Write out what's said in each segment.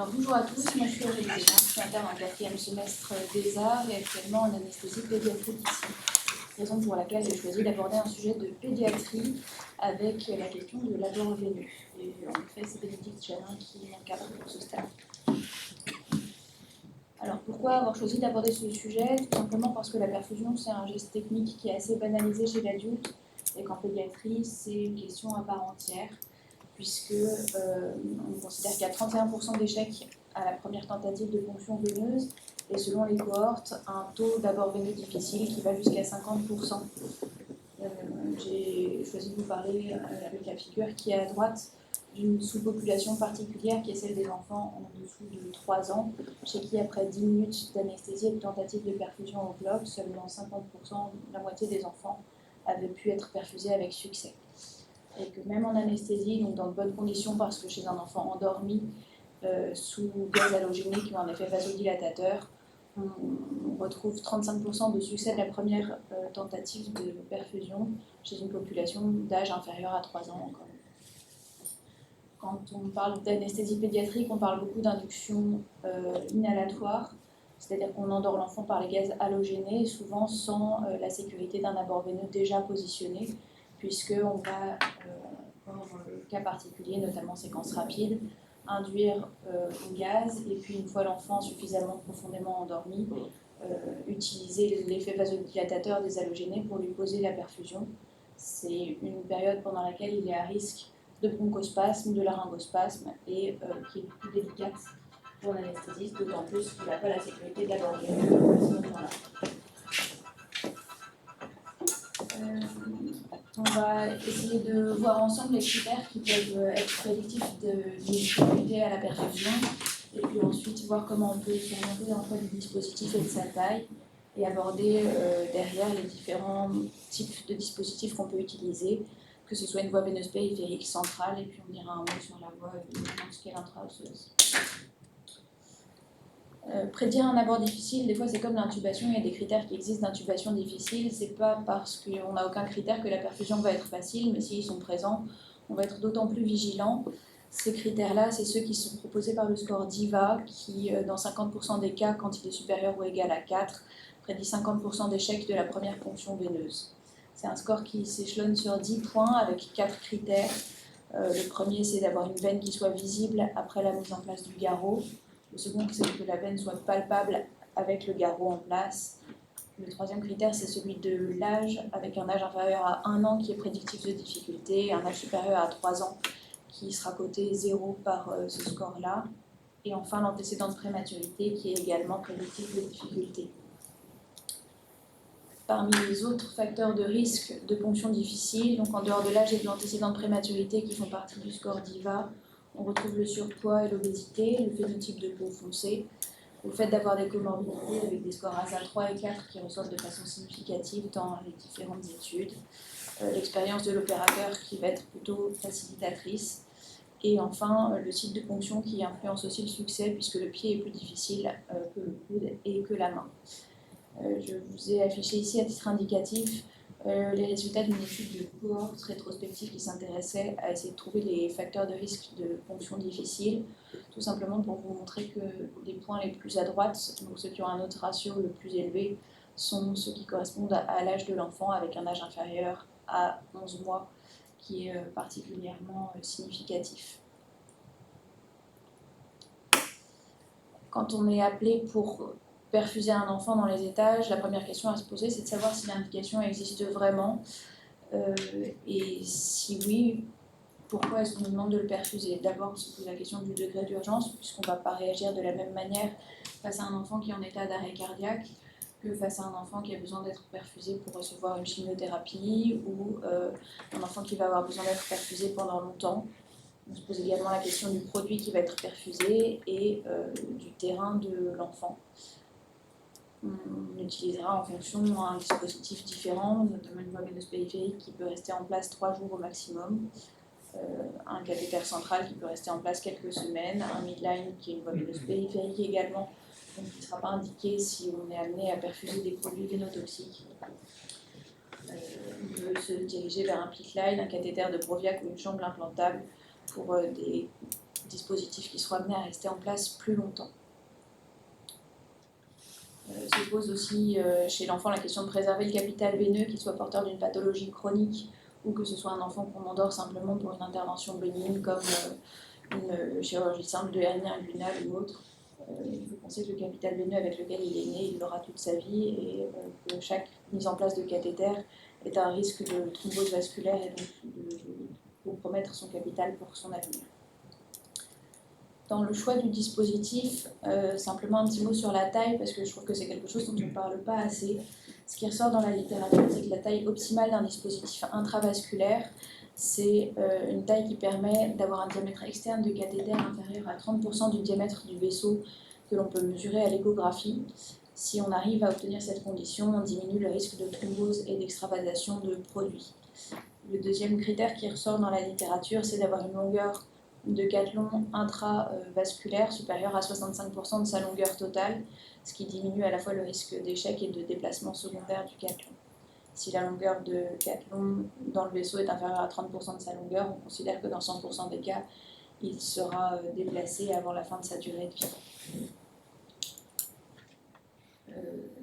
Alors bonjour à tous, moi je suis Aurélie Desjardins, je suis interne en 4e semestre des arts et actuellement en anesthésie pédiatrique ici. Raison pour laquelle j'ai choisi d'aborder un sujet de pédiatrie avec la question de l'abord veineux. Et en effet, c'est Bénédicte Janin qui m'encadre pour ce stade. Alors pourquoi avoir choisi d'aborder ce sujet? Tout simplement parce que la perfusion c'est un geste technique qui est assez banalisé chez l'adulte et qu'en pédiatrie c'est une question à part entière, puisque on considère qu'il y a 31% d'échecs à la première tentative de ponction veineuse, et selon les cohortes, un taux d'abord veineux difficile qui va jusqu'à 50%. J'ai choisi de vous parler avec la figure qui est à droite d'une sous-population particulière qui est celle des enfants en dessous de 3 ans, chez qui après 10 minutes d'anesthésie et de tentative de perfusion au bloc, seulement 50%, la moitié des enfants, avaient pu être perfusés avec succès. Et que même en anesthésie, donc dans de bonnes conditions, parce que chez un enfant endormi sous gaz halogénique ou un effet vasodilatateur, on retrouve 35% de succès de la première tentative de perfusion chez une population d'âge inférieur à 3 ans encore. Quand on parle d'anesthésie pédiatrique, on parle beaucoup d'induction inhalatoire, c'est-à-dire qu'on endort l'enfant par les gaz halogénés, souvent sans la sécurité d'un abord veineux déjà positionné, puisqu'on va, dans le cas particulier, notamment séquence rapide, induire au gaz, et puis une fois l'enfant suffisamment profondément endormi, utiliser l'effet vasodilatateur des halogénés pour lui poser la perfusion. C'est une période pendant laquelle il est à risque de bronchospasme, de laryngospasme, et qui est plus délicate pour l'anesthésiste, d'autant plus qu'il n'a pas la sécurité de l'abord veineux à ce moment-là. On va essayer de voir ensemble les critères qui peuvent être prédictifs d'une difficulté à la perfusion, et puis ensuite voir comment on peut s'orienter dans le choix du dispositif et de sa taille, et aborder derrière les différents types de dispositifs qu'on peut utiliser, que ce soit une voie veineuse périphérique, centrale, et puis on dira un mot sur la voie musculaire intra-osseuse. Prédire un abord difficile, des fois c'est comme l'intubation, il y a des critères qui existent d'intubation difficile, c'est pas parce qu'on n'a aucun critère que la perfusion va être facile, mais s'ils sont présents, on va être d'autant plus vigilant. Ces critères-là, c'est ceux qui sont proposés par le score DIVA, qui dans 50% des cas, quand il est supérieur ou égal à 4, prédit 50% d'échecs de la première ponction veineuse. C'est un score qui s'échelonne sur 10 points avec 4 critères. Le premier, c'est d'avoir une veine qui soit visible après la mise en place du garrot. Le second, c'est que la veine soit palpable avec le garrot en place. Le troisième critère, c'est celui de l'âge, avec un âge inférieur à 1 an qui est prédictif de difficulté, un âge supérieur à 3 ans qui sera coté 0 par ce score-là. Et enfin, l'antécédent de prématurité qui est également prédictif de difficulté. Parmi les autres facteurs de risque de ponction difficile, donc en dehors de l'âge et de l'antécédent de prématurité qui font partie du score DIVA, on retrouve le surpoids et l'obésité, le phénotype de peau foncée, le fait d'avoir des comorbidités avec des scores ASA 3 et 4 qui ressortent de façon significative dans les différentes études, l'expérience de l'opérateur qui va être plutôt facilitatrice, et enfin le type de ponction qui influence aussi le succès puisque le pied est plus difficile que le coude et que la main. Je vous ai affiché ici à titre indicatif les résultats d'une étude de cohorte rétrospective qui s'intéressait à essayer de trouver les facteurs de risque de ponction difficile, tout simplement pour vous montrer que les points les plus à droite, donc ceux qui ont un autre ratio le plus élevé, sont ceux qui correspondent à l'âge de l'enfant avec un âge inférieur à 11 mois, qui est particulièrement significatif. Quand on est appelé pour perfuser un enfant dans les étages, la première question à se poser, c'est de savoir si l'indication existe vraiment. Et si oui, pourquoi est-ce qu'on nous demande de le perfuser? D'abord, on se pose la question du degré d'urgence, puisqu'on ne va pas réagir de la même manière face à un enfant qui est en état d'arrêt cardiaque que face à un enfant qui a besoin d'être perfusé pour recevoir une chimiothérapie ou un enfant qui va avoir besoin d'être perfusé pendant longtemps. On se pose également la question du produit qui va être perfusé et du terrain de l'enfant. On utilisera en fonction un dispositif différent, notamment une voie veineuse périphérique qui peut rester en place 3 jours au maximum, un cathéter central qui peut rester en place quelques semaines, un midline qui est une voie veineuse périphérique également, donc qui ne sera pas indiqué si on est amené à perfuser des produits vénotoxiques. On peut se diriger vers un PICC line, un cathéter de Broviac ou une chambre implantable pour des dispositifs qui seront sont amenés à rester en place plus longtemps. Se pose aussi chez l'enfant la question de préserver le capital veineux, qu'il soit porteur d'une pathologie chronique ou que ce soit un enfant qu'on endort simplement pour une intervention bénigne comme une chirurgie simple de hernie inguinale ou autre. Il faut penser que le capital veineux avec lequel il est né, il l'aura toute sa vie et que chaque mise en place de cathéter est un risque de thrombose vasculaire et donc de compromettre son capital pour son avenir. Dans le choix du dispositif, simplement un petit mot sur la taille, parce que je trouve que c'est quelque chose dont on ne parle pas assez. Ce qui ressort dans la littérature, c'est que la taille optimale d'un dispositif intravasculaire, c'est une taille qui permet d'avoir un diamètre externe de cathéter inférieur à 30% du diamètre du vaisseau que l'on peut mesurer à l'échographie. Si on arrive à obtenir cette condition, on diminue le risque de thrombose et d'extravasation de produits. Le deuxième critère qui ressort dans la littérature, c'est d'avoir une longueur de cathlon intravasculaire supérieure à 65% de sa longueur totale, ce qui diminue à la fois le risque d'échec et de déplacement secondaire du cathlon. Si la longueur de cathlon dans le vaisseau est inférieure à 30% de sa longueur, on considère que dans 100% des cas, il sera déplacé avant la fin de sa durée de vie.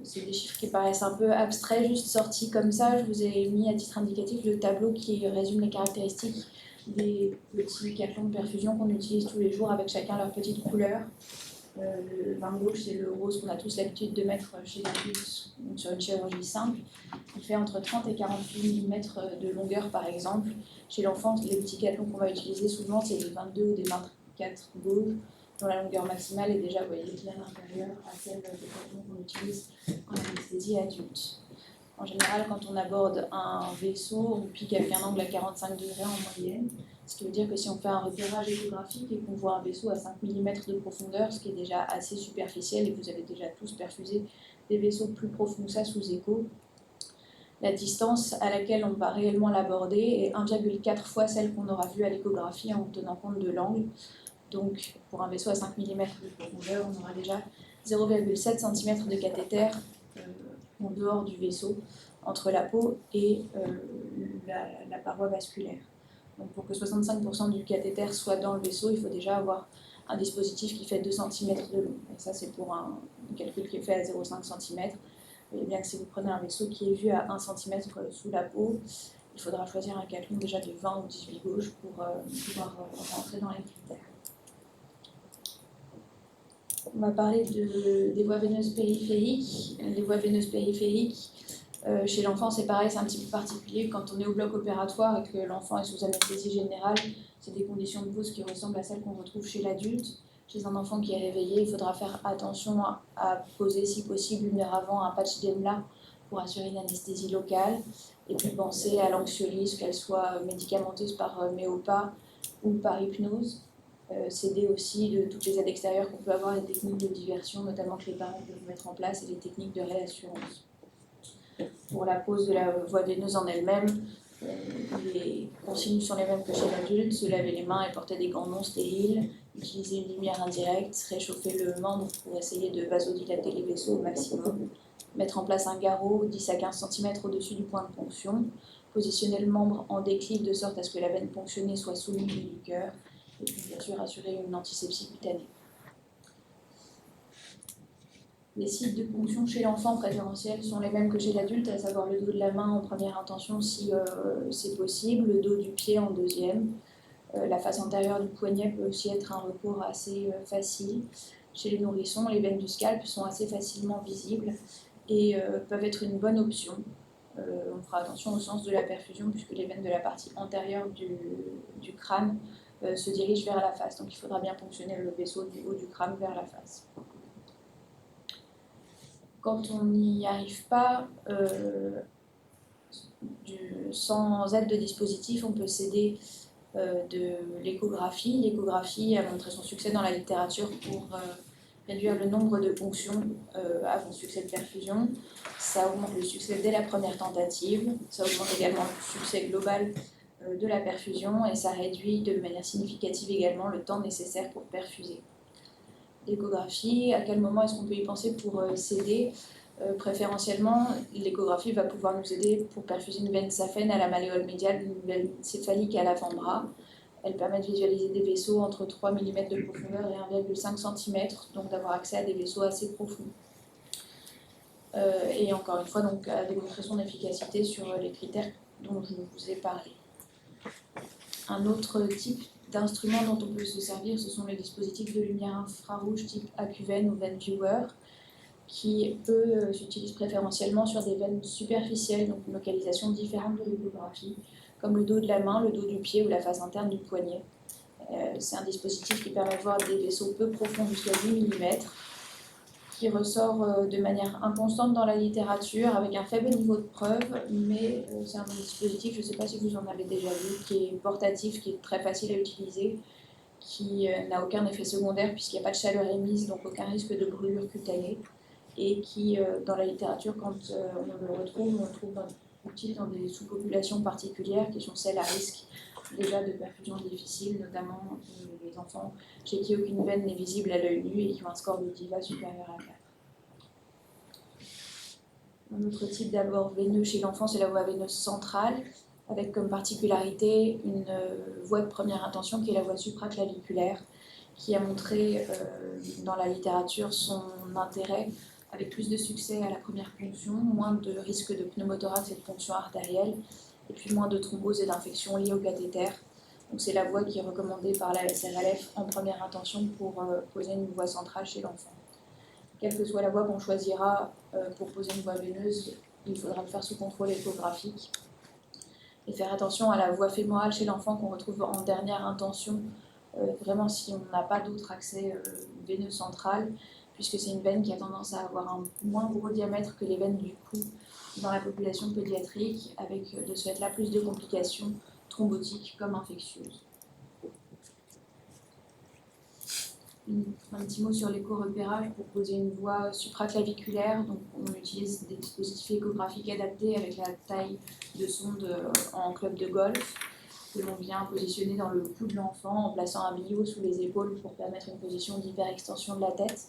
C'est des chiffres qui paraissent un peu abstraits, juste sortis comme ça. Je vous ai mis à titre indicatif le tableau qui résume les caractéristiques des petits cathlons de perfusion qu'on utilise tous les jours avec chacun leur petite couleur. Le vin rouge, c'est le rose qu'on a tous l'habitude de mettre chez l'adulte sur une chirurgie simple. Il fait entre 30 et 48 mm de longueur par exemple. Chez l'enfant, les petits cathlons qu'on va utiliser souvent, c'est des 22 ou des 24 gauges, dont la longueur maximale est déjà, vous voyez, bien inférieure à celle des cathlons qu'on utilise en anesthésie adulte. En général, quand on aborde un vaisseau, on pique avec un angle à 45 degrés en moyenne, ce qui veut dire que si on fait un repérage échographique et qu'on voit un vaisseau à 5 mm de profondeur, ce qui est déjà assez superficiel, et vous avez déjà tous perfusé des vaisseaux plus profonds que ça sous écho, la distance à laquelle on va réellement l'aborder est 1,4 fois celle qu'on aura vue à l'échographie en tenant compte de l'angle. Donc, pour un vaisseau à 5 mm de profondeur, on aura déjà 0,7 cm de cathéter en dehors du vaisseau, entre la peau et la paroi vasculaire. Donc pour que 65% du cathéter soit dans le vaisseau, il faut déjà avoir un dispositif qui fait 2 cm de long. Et ça, c'est pour un calcul qui est fait à 0,5 cm. Vous voyez bien que si vous prenez un vaisseau qui est vu à 1 cm sous la peau, il faudra choisir un cathlon déjà de 20 ou 18 gauges pour pouvoir rentrer dans les critères. On va parler des voies veineuses périphériques. Les voies veineuses périphériques, chez l'enfant, c'est pareil, c'est un petit peu particulier. Quand on est au bloc opératoire et que l'enfant est sous anesthésie générale, c'est des conditions de pose qui ressemblent à celles qu'on retrouve chez l'adulte. Chez un enfant qui est réveillé, il faudra faire attention à poser, si possible, 1 heure avant un patch d'EMLA pour assurer une anesthésie locale. Et puis penser à l'anxiolyse, qu'elle soit médicamenteuse par méopa ou par hypnose. S'aider aussi de toutes les aides extérieures qu'on peut avoir, les techniques de diversion, notamment que les parents peuvent mettre en place, et les techniques de réassurance. Pour la pose de la voie veineuse en elle-même, les consignes sont les mêmes que chez l'adulte: se laver les mains et porter des gants non stériles, utiliser une lumière indirecte, réchauffer le membre pour essayer de vasodilater les vaisseaux au maximum, mettre en place un garrot 10 à 15 cm au-dessus du point de ponction, positionner le membre en déclive de sorte à ce que la veine ponctionnée soit sous le milieu du cœur, et puis bien sûr assurer une antisepsie cutanée. Les sites de ponction chez l'enfant préférentiels sont les mêmes que chez l'adulte, à savoir le dos de la main en première intention si c'est possible, le dos du pied en deuxième. La face antérieure du poignet peut aussi être un recours assez facile. Chez les nourrissons, les veines du scalp sont assez facilement visibles et peuvent être une bonne option. On fera attention au sens de la perfusion puisque les veines de la partie antérieure du crâne se dirigent vers la face. Donc il faudra bien ponctionner le vaisseau du haut du crâne vers la face. Quand on n'y arrive pas, sans aide de dispositif, on peut s'aider de l'échographie. L'échographie a montré son succès dans la littérature pour réduire le nombre de ponctions avant succès de perfusion. Ça augmente le succès dès la première tentative. Ça augmente également le succès global de la perfusion et ça réduit de manière significative également le temps nécessaire pour perfuser. L'échographie, à quel moment est-ce qu'on peut y penser pour s'aider? Préférentiellement, l'échographie va pouvoir nous aider pour perfuser une veine saphène à la malléole médiale, une veine céphalique à l'avant-bras. Elle permet de visualiser des vaisseaux entre 3 mm de profondeur et 1,5 cm, donc d'avoir accès à des vaisseaux assez profonds. Et encore une fois, donc, à démontrer son efficacité sur les critères dont je vous ai parlé. Un autre type d'instrument dont on peut se servir, ce sont les dispositifs de lumière infrarouge type AcuVeine ou VenViewer, qui, eux, s'utilisent préférentiellement sur des veines superficielles, donc une localisation différente de l'échographie, comme le dos de la main, le dos du pied ou la face interne du poignet. C'est un dispositif qui permet de voir des vaisseaux peu profonds jusqu'à 10 mm, qui ressort de manière inconstante dans la littérature, avec un faible niveau de preuve, mais c'est un dispositif, je ne sais pas si vous en avez déjà vu, qui est portatif, qui est très facile à utiliser, qui n'a aucun effet secondaire puisqu'il n'y a pas de chaleur émise, donc aucun risque de brûlure cutanée, et qui, dans la littérature, quand on le retrouve, on le trouve utile dans des sous-populations particulières qui sont celles à risque déjà de perfusion difficile, notamment les enfants chez qui aucune veine n'est visible à l'œil nu et qui ont un score de DIVA supérieur à 4. Un autre type d'abord veineux chez l'enfant, c'est la voie veineuse centrale, avec comme particularité une voie de première intention qui est la voie supraclaviculaire, qui a montré dans la littérature son intérêt avec plus de succès à la première ponction, moins de risque de pneumothorax et de ponction artérielle, et puis moins de thrombose et d'infection liées au cathéter. Donc c'est la voie qui est recommandée par la SRLF en première intention pour poser une voie centrale chez l'enfant. Quelle que soit la voie qu'on choisira pour poser une voie veineuse, il faudra le faire sous contrôle échographique. Et faire attention à la voie fémorale chez l'enfant qu'on retrouve en dernière intention, vraiment si on n'a pas d'autre accès veineux central, puisque c'est une veine qui a tendance à avoir un moins gros diamètre que les veines du cou dans la population pédiatrique, avec de ce fait là plus de complications thrombotiques comme infectieuses. Un petit mot sur l'écho-repérage pour poser une voie supraclaviculaire. Donc, on utilise des dispositifs échographiques adaptés avec la taille de sonde en club de golf que l'on vient positionner dans le cou de l'enfant en plaçant un billot sous les épaules pour permettre une position d'hyperextension de la tête.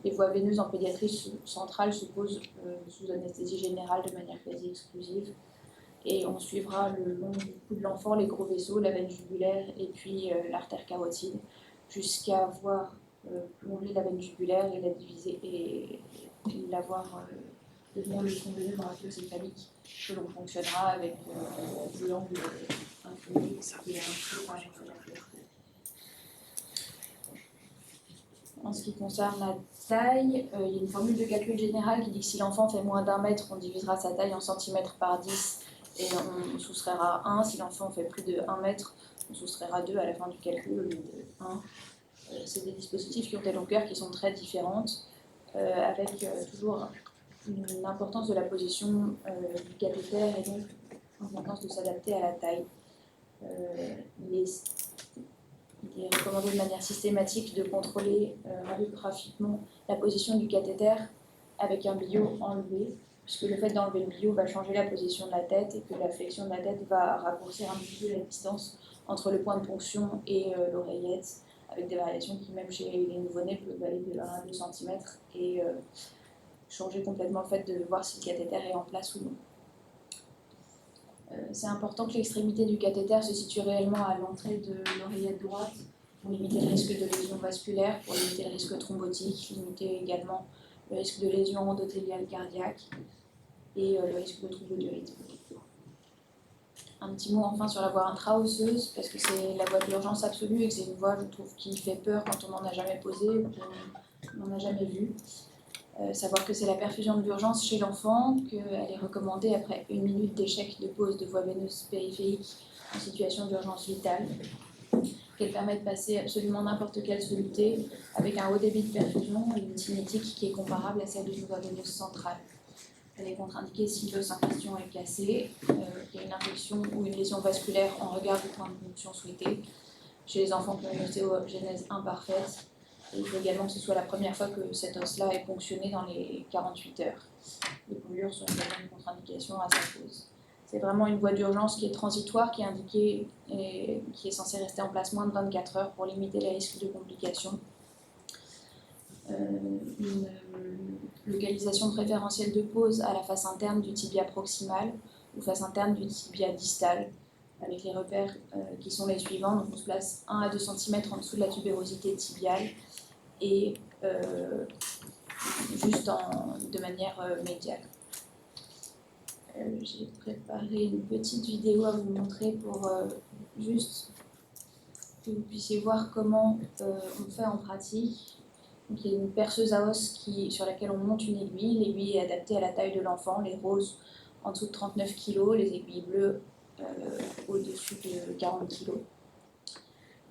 Les voies veineuses en pédiatrie centrale se posent sous anesthésie générale de manière quasi exclusive. Et on suivra le long du cou de l'enfant les gros vaisseaux, la veine jugulaire et puis l'artère carotide, jusqu'à voir plonger la veine jugulaire et la diviser et la voir devenir le tronc veineux dans la fosse céphalique, que l'on fonctionnera avec l'angle infini qui est un peu par la. En ce qui concerne la taille, il y a une formule de calcul générale qui dit que si l'enfant fait moins d'1 mètre, on divisera sa taille en centimètres par 10 et on soustraira 1. Si l'enfant fait plus de 1 mètre, on soustraira 2 à la fin du calcul au lieu de 1. C'est des dispositifs qui ont des longueurs qui sont très différentes, avec toujours une importance de la position du cathéter et donc l'importance de s'adapter à la taille. Il est recommandé de manière systématique de contrôler radiographiquement la position du cathéter avec un billot enlevé, puisque le fait d'enlever le billot va changer la position de la tête et que la flexion de la tête va raccourcir un petit peu la distance entre le point de ponction et l'oreillette, avec des variations qui, même chez les nouveau-nés, peuvent aller de 1 à 2 cm et changer complètement le fait de voir si le cathéter est en place ou non. C'est important que l'extrémité du cathéter se situe réellement à l'entrée de l'oreillette droite pour limiter le risque de lésion vasculaire, pour limiter le risque thrombotique, limiter également le risque de lésion endothéliale cardiaque et le risque de troubles du rythme. Un petit mot enfin sur la voie intra-osseuse, parce que c'est la voie de l'urgence absolue et que c'est une voie, je trouve, qui fait peur quand on n'en a jamais posé ou qu'on n'en a jamais vu. Savoir que c'est la perfusion de l'urgence chez l'enfant, qu'elle est recommandée après 1 minute d'échec de pose de voie veineuse périphérique en situation d'urgence vitale, qu'elle permet de passer absolument n'importe quelle soluté avec un haut débit de perfusion et une cinétique qui est comparable à celle d'une voie veineuse centrale. Elle est contre-indiquée si l'os en question est cassé, qu'il y a une infection ou une lésion vasculaire en regard du point de ponction souhaité, chez les enfants qui ont une ostéogenèse imparfaite. Et il faut également que ce soit la première fois que cet os-là est ponctionné dans les 48 heures. Les brûlures sont également une contre-indication à sa cause. C'est vraiment une voie d'urgence qui est transitoire, qui est indiquée et qui est censée rester en place moins de 24 heures pour limiter les risques de complications. Une localisation préférentielle de pose à la face interne du tibia proximal ou face interne du tibia distal, avec les repères qui sont les suivants. Donc on se place 1 à 2 cm en dessous de la tubérosité tibiale et juste de manière médiale. J'ai préparé une petite vidéo à vous montrer pour juste que vous puissiez voir comment on fait en pratique. Donc, il y a une perceuse à os sur laquelle on monte une aiguille. L'aiguille est adaptée à la taille de l'enfant, les roses en dessous de 39 kg, les aiguilles bleues au-dessus de 40 kg.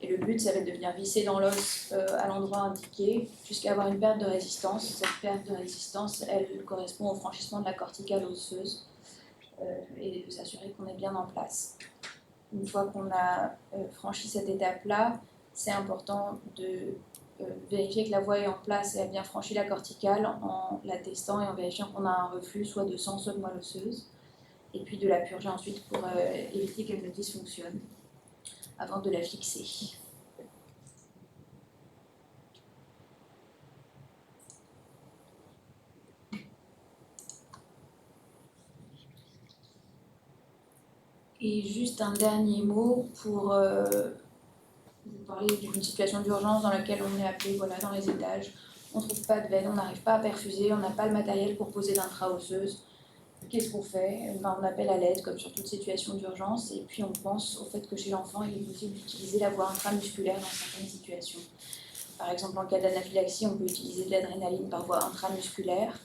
Et le but, ça va être de venir visser dans l'os à l'endroit indiqué jusqu'à avoir une perte de résistance. Cette perte de résistance, elle correspond au franchissement de la corticale osseuse et de s'assurer qu'on est bien en place. Une fois qu'on a franchi cette étape-là, c'est important de vérifier que la voie est en place et a bien franchi la corticale en la testant et en vérifiant qu'on a un reflux soit de sang, soit de moelle osseuse, et puis de la purger ensuite pour éviter qu'elle ne dysfonctionne avant de la fixer. Et juste un dernier mot pour vous parler d'une situation d'urgence dans laquelle on est appelé dans les étages. On ne trouve pas de veine, on n'arrive pas à perfuser, on n'a pas le matériel pour poser d'intra-osseuse. Qu'est-ce qu'on fait? On appelle à l'aide, comme sur toute situation d'urgence, et puis on pense au fait que chez l'enfant, il est possible d'utiliser la voie intramusculaire dans certaines situations. Par exemple, en cas d'anaphylaxie, on peut utiliser de l'adrénaline par voie intramusculaire.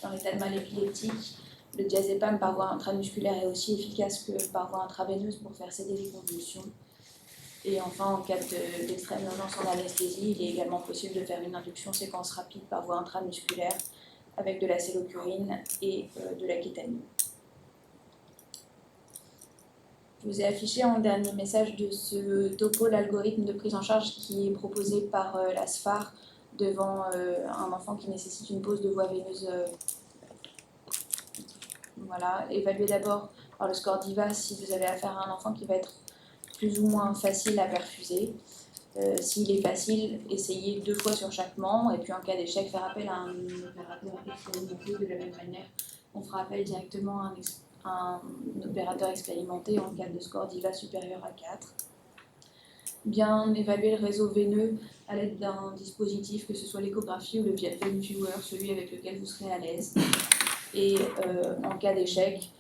Dans l'état de mal épileptique, le diazépam par voie intramusculaire est aussi efficace que par voie intraveineuse pour faire céder les convulsions. Et enfin, en cas d'extrême urgence en anesthésie, il est également possible de faire une induction séquence rapide par voie intramusculaire avec de la cellocurine et de la kétamine. Je vous ai affiché en dernier message de ce topo l'algorithme de prise en charge qui est proposé par la SFAR devant un enfant qui nécessite une pose de voie veineuse. Voilà, évaluez d'abord par le score DIVA si vous avez affaire à un enfant qui va être plus ou moins facile à perfuser. S'il est facile, essayez 2 fois sur chaque membre, et puis en cas d'échec, faire appel à un opérateur expérimenté. De la même manière, on fera appel directement à un opérateur expérimenté en cas de score DIVA supérieur à 4. Bien évaluer le réseau veineux à l'aide d'un dispositif, que ce soit l'échographie ou le Vein Viewer, celui avec lequel vous serez à l'aise. Et en cas d'échec,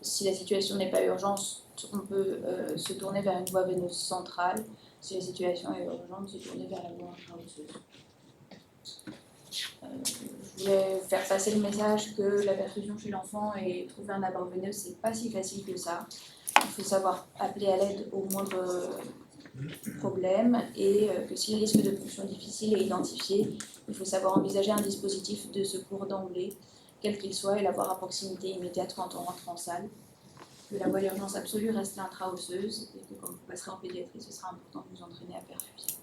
si la situation n'est pas urgente, on peut se tourner vers une voie veineuse centrale. Si la situation est urgente, se tourner vers la voie intra-osseuse. Je voulais faire passer le message que la perfusion chez l'enfant et trouver un abord veineux, c'est pas si facile que ça. Il faut savoir appeler à l'aide au moindre problème et que si le risque de ponction difficile est identifié, il faut savoir envisager un dispositif de secours d'emblée, quel qu'il soit, et l'avoir à proximité immédiate quand on rentre en salle. Que la voie d'urgence absolue reste l'intra-osseuse et que quand vous passerez en pédiatrie, ce sera important de vous entraîner à perfuser.